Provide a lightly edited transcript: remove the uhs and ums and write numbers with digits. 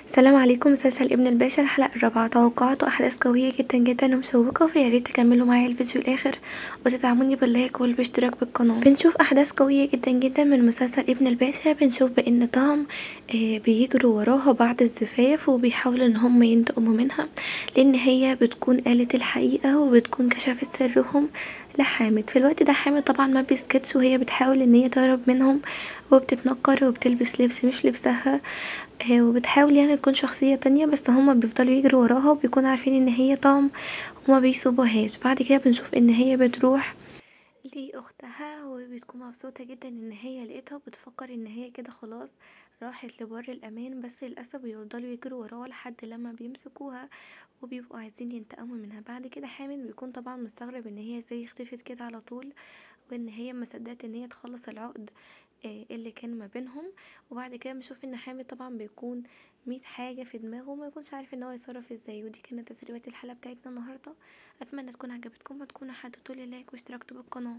السلام عليكم. مسلسل ابن الباشا الحلقة الرابعة، توقعات وأحداث قوية جدا جدا ومشوقة، فياريت تكملوا معايا الفيديو الآخر وتدعموني باللايك والاشتراك بالقناة. بنشوف أحداث قوية جدا جدا من مسلسل ابن الباشا. بنشوف بأن طعم بيجروا وراها بعد الزفاف وبيحاولوا ان هم ينتقموا منها، لأن هي بتكون قالت الحقيقة وبتكون كشفت سرهم لحامد. في الوقت ده حامد طبعا ما بيسكتش، وهي بتحاول ان هي تهرب منهم وبتتنكر وبتلبس لبس مش لبسها. وبتحاول يعني تكون شخصية تانية، بس هما بيفضلوا يجروا وراها وبيكونوا عارفين ان هي طعم وما بيسيبوهاش. بعد كده بنشوف ان هي بتروح لاختها وبتكون مبسوطة جدا ان هي لقيتها، وبتفكر ان هي كده خلاص راحت لبر الامان، بس للاسف بيفضلوا يجروا وراها لحد لما بيمسكوها وبيبقوا عايزين ينتقموا منها. بعد كده حامد بيكون طبعا مستغرب ان هي ازاي اختفت كده على طول، وان هي ما صدقت ان هي تخلص العقد اللي كان ما بينهم. وبعد كده بنشوف ان حامد طبعا بيكون 100 حاجة في دماغه وما يكونش عارف ان هو يتصرف ازاي. ودي كانت تسريبات الحلقة بتاعتنا النهاردة. اتمنى تكون عجبتكم وتكونوا حطيتولي لايك واشتركتوا بالقناة.